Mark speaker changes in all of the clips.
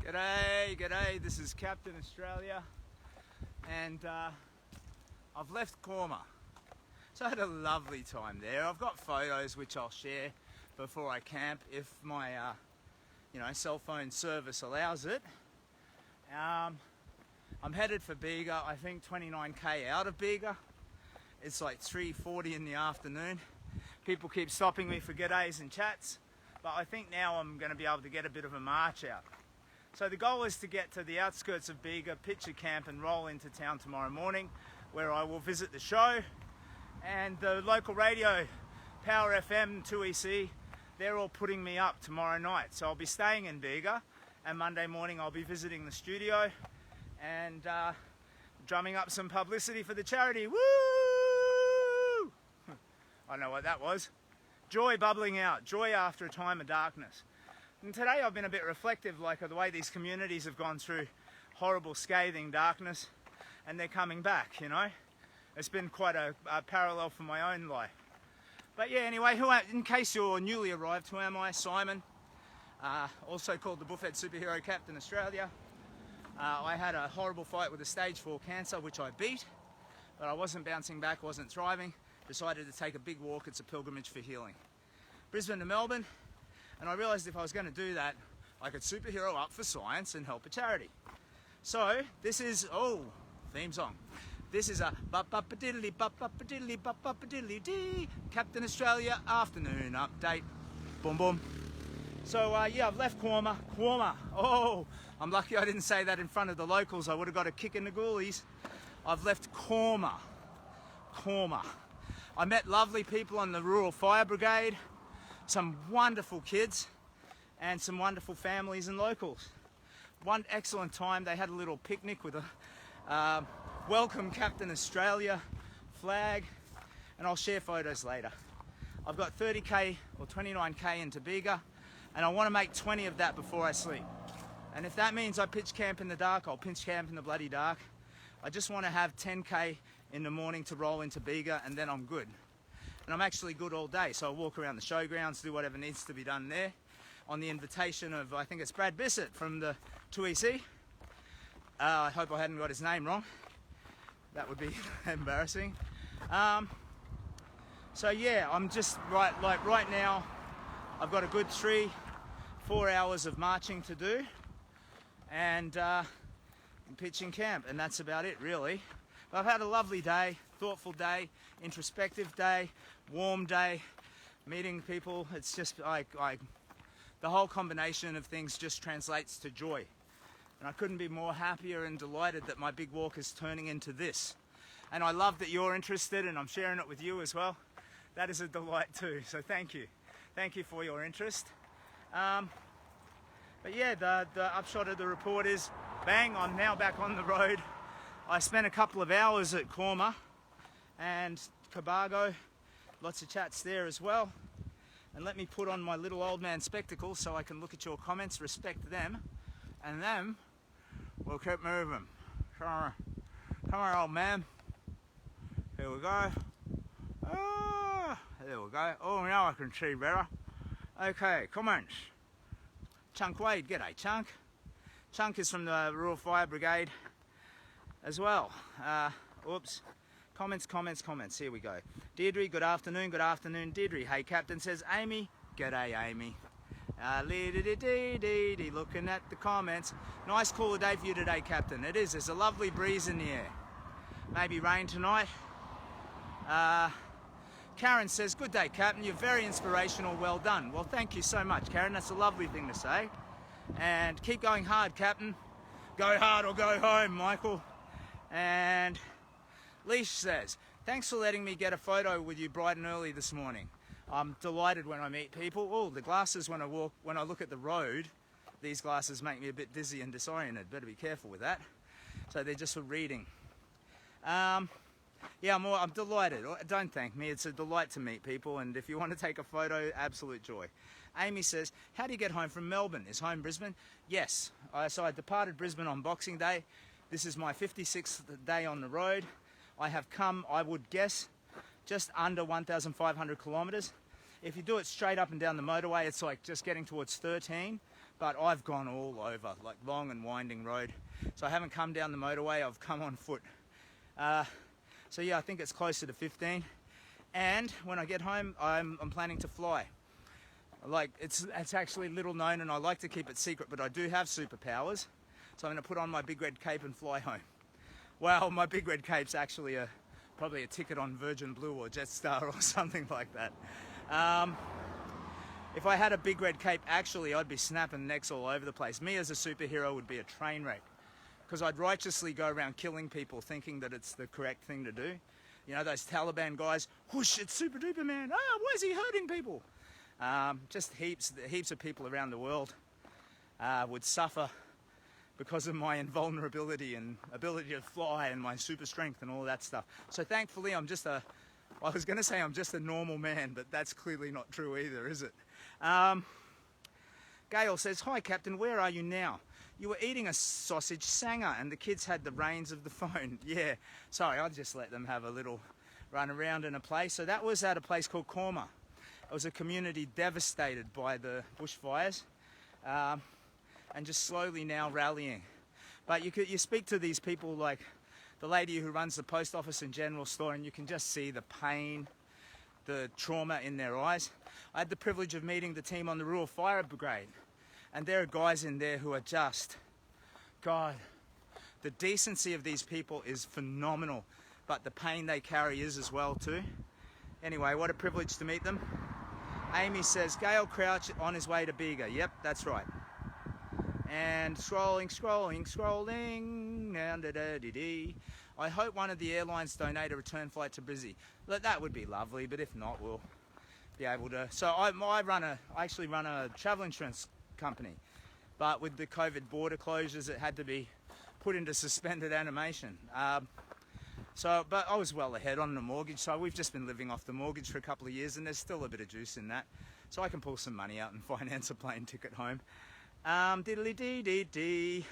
Speaker 1: G'day, g'day, this is Captain Australia, and I've left Corma. So I had a lovely time there. I've got photos which I'll share before I camp if my cell phone service allows it. I'm headed for Bega, I think 29k out of Bega. It's like 3:40 in the afternoon. People keep stopping me for g'days and chats, but I think now I'm going to be able to get a bit of a march out. So the goal is to get to the outskirts of Bega, pitch a camp and roll into town tomorrow morning, where I will visit the show. And the local radio, Power FM 2EC, they're all putting me up tomorrow night. So I'll be staying in Bega, and Monday morning I'll be visiting the studio and drumming up some publicity for the charity. Woo! I know what that was. Joy bubbling out, joy after a time of darkness. And today I've been a bit reflective, like the way these communities have gone through horrible, scathing darkness, and they're coming back, you know. It's been quite a parallel for my own life. But yeah, anyway, in case you're newly arrived, who am I? Simon, also called the Buffhead Superhero Captain Australia. I had a horrible fight with a stage 4 cancer, which I beat, but I wasn't bouncing back, wasn't thriving. Decided to take a big walk. It's a pilgrimage for healing. Brisbane to Melbourne. And I realised if I was going to do that, I could superhero up for science and help a charity. So this is, theme song. This is a ba-ba-ba-diddly ba-ba-ba-diddly ba-ba-ba-diddly-dee Captain Australia afternoon update. Boom boom. So yeah, I've left Corma. Oh, I'm lucky I didn't say that in front of the locals. I would have got a kick in the ghoulies. I've left Corma. I met lovely people on the Rural Fire Brigade, some wonderful kids, and some wonderful families and locals. One excellent time. They had a little picnic with a welcome Captain Australia flag, and I'll share photos later. I've got 30k or 29k into Bega, and I want to make 20 of that before I sleep. And if that means I pitch camp in the dark, I'll pitch camp in the bloody dark. I just want to have 10k in the morning to roll into Bega, and then I'm good. And I'm actually good all day, so I'll walk around the showgrounds, do whatever needs to be done there, on the invitation of, I think it's Brad Bissett from the 2EC. I hope I hadn't got his name wrong. That would be embarrassing. So yeah, I'm just right now, I've got a good 3-4 hours of marching to do, and I'm pitching camp, and that's about it really. But I've had a lovely day, thoughtful day, introspective day, warm day, meeting people. It's just the whole combination of things just translates to joy. And I couldn't be more happier and delighted that my big walk is turning into this. And I love that you're interested, and I'm sharing it with you as well. That is a delight too, so thank you. Thank you for your interest. But yeah, the upshot of the report is, bang, I'm now back on the road. I spent a couple of hours at Corma and CABW, lots of chats there as well. And let me put on my little old man spectacles so I can look at your comments, respect them, and then we'll keep moving. Come on, old man. Here we go. There we go. Oh, now I can see better. Okay, comments. Chunk Wade, g'day Chunk. Chunk is from the Rural Fire Brigade as well. Comments, here we go. Deirdre, good afternoon, Deirdre. Hey Captain, says Amy. G'day Amy. Looking at the comments. Nice cooler day for you today, Captain. It is, there's a lovely breeze in the air. Maybe rain tonight. Karen says, good day Captain, you're very inspirational, well done. Well, thank you so much Karen, that's a lovely thing to say. And keep going hard Captain. Go hard or go home, Michael. And Leash says, thanks for letting me get a photo with you bright and early this morning. I'm delighted when I meet people. Oh, the glasses when I look at the road, these glasses make me a bit dizzy and disoriented. Better be careful with that. So they're just for reading. Yeah, I'm delighted. Don't thank me. It's a delight to meet people. And if you want to take a photo, absolute joy. Amy says, how do you get home from Melbourne? Is home Brisbane? Yes. So I departed Brisbane on Boxing Day. This is my 56th day on the road. I have come, I would guess, just under 1,500 kilometres. If you do it straight up and down the motorway, it's like just getting towards 13. but I've gone all over, like long and winding road. So I haven't come down the motorway, I've come on foot. So yeah, I think it's closer to 15. And when I get home, I'm planning to fly. Like, it's actually little known and I like to keep it secret, but I do have superpowers. So I'm going to put on my big red cape and fly home. Well, my big red cape's actually probably a ticket on Virgin Blue or Jetstar or something like that. If I had a big red cape, actually, I'd be snapping necks all over the place. Me as a superhero would be a train wreck, because I'd righteously go around killing people thinking that it's the correct thing to do. You know, those Taliban guys, whoosh, it's super duper man. Ah, why is he hurting people? Just heaps of people around the world would suffer because of my invulnerability and ability to fly and my super strength and all that stuff. So thankfully, I was going to say I'm just a normal man, but that's clearly not true either, is it? Gail says, "Hi Captain, where are you now? You were eating a sausage sanger and the kids had the reins of the phone." Yeah, sorry, I'll just let them have a little run around in a place. So that was at a place called Korma. It was a community devastated by the bushfires, and just slowly now rallying. But you speak to these people, like the lady who runs the post office and general store, and you can just see the pain, the trauma in their eyes. I had the privilege of meeting the team on the Rural Fire Brigade, and there are guys in there who are just, God, the decency of these people is phenomenal, but the pain they carry is as well too. Anyway, what a privilege to meet them. Amy says, Gail Crouch on his way to Bega. Yep, that's right. And scrolling. I hope one of the airlines donate a return flight to Brizzy. Look, that would be lovely, but if not, we'll be able to. So I actually run a travel insurance company, but with the COVID border closures, it had to be put into suspended animation. But I was well ahead on the mortgage, so we've just been living off the mortgage for a couple of years, and there's still a bit of juice in that, so I can pull some money out and finance a plane ticket home. Diddly dee dee dee.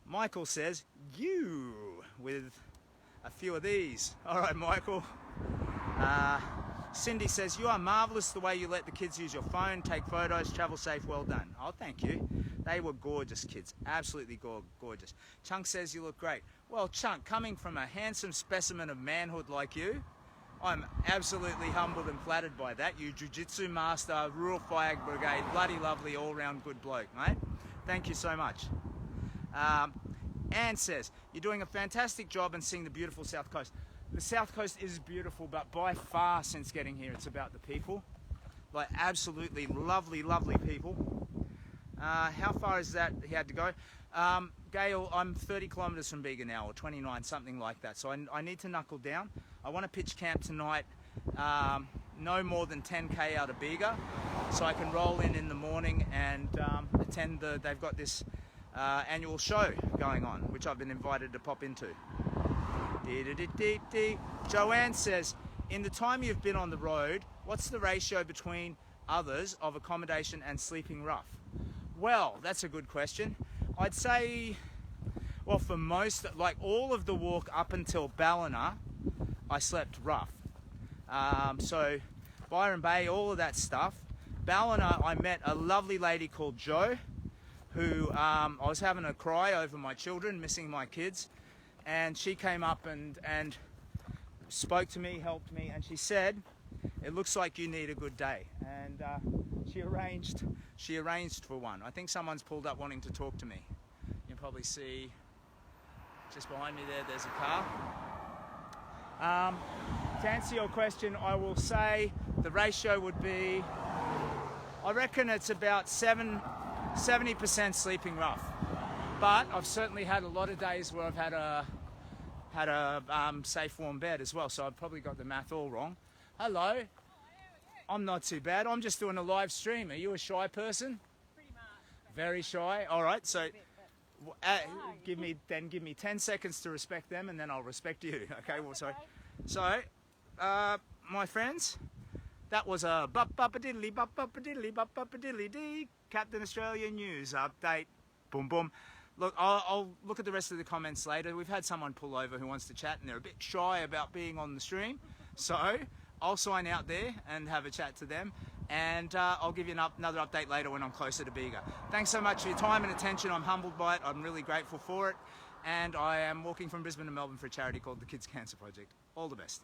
Speaker 1: Michael says, you, with a few of these. All right, Michael. Cindy says, you are marvellous the way you let the kids use your phone, take photos, travel safe, well done. Oh, thank you. They were gorgeous kids, absolutely gorgeous. Chunk says, you look great. Well, Chunk, coming from a handsome specimen of manhood like you, I'm absolutely humbled and flattered by that. You jiu-jitsu master, Rural Fire Brigade, bloody lovely, all-round good bloke, mate. Thank you so much. Anne says, you're doing a fantastic job and seeing the beautiful South Coast. The South Coast is beautiful, but by far since getting here, it's about the people. Like, absolutely lovely, lovely people. How far is that he had to go? Gail, I'm 30 kilometres from Bega now, or 29, something like that. So I need to knuckle down. I want to pitch camp tonight, no more than 10k out of Bega, so I can roll in the morning and attend they've got this annual show going on, which I've been invited to pop into. Joanne says, in the time you've been on the road, what's the ratio between others of accommodation and sleeping rough? Well, that's a good question. I'd say, well, for most, like all of the walk up until Ballina, I slept rough. So Byron Bay, all of that stuff. Ballina, I met a lovely lady called Jo, who I was having a cry over my children, missing my kids. And she came up and spoke to me, helped me, and she said, it looks like you need a good day. And she arranged for one. I think someone's pulled up wanting to talk to me. You can probably see just behind me there's a car. To answer your question, I will say the ratio would be, I reckon it's about 70% sleeping rough. But I've certainly had a lot of days where I've had a safe warm bed as well, so I've probably got the math all wrong. Hello. I'm not too bad. I'm just doing a live stream. Are you a shy person?
Speaker 2: Pretty much.
Speaker 1: Very shy. All right. So, give me 10 seconds to respect them, and then I'll respect you. Okay. Well, sorry. So, my friends, that was a diddly dee Captain Australia News update. Boom boom. Look, I'll look at the rest of the comments later. We've had someone pull over who wants to chat, and they're a bit shy about being on the stream. So I'll sign out there and have a chat to them. and I'll give you another update later when I'm closer to Bega. Thanks so much for your time and attention. I'm humbled by it. I'm really grateful for it. And I am walking from Brisbane to Melbourne for a charity called the Kids Cancer Project. All the best.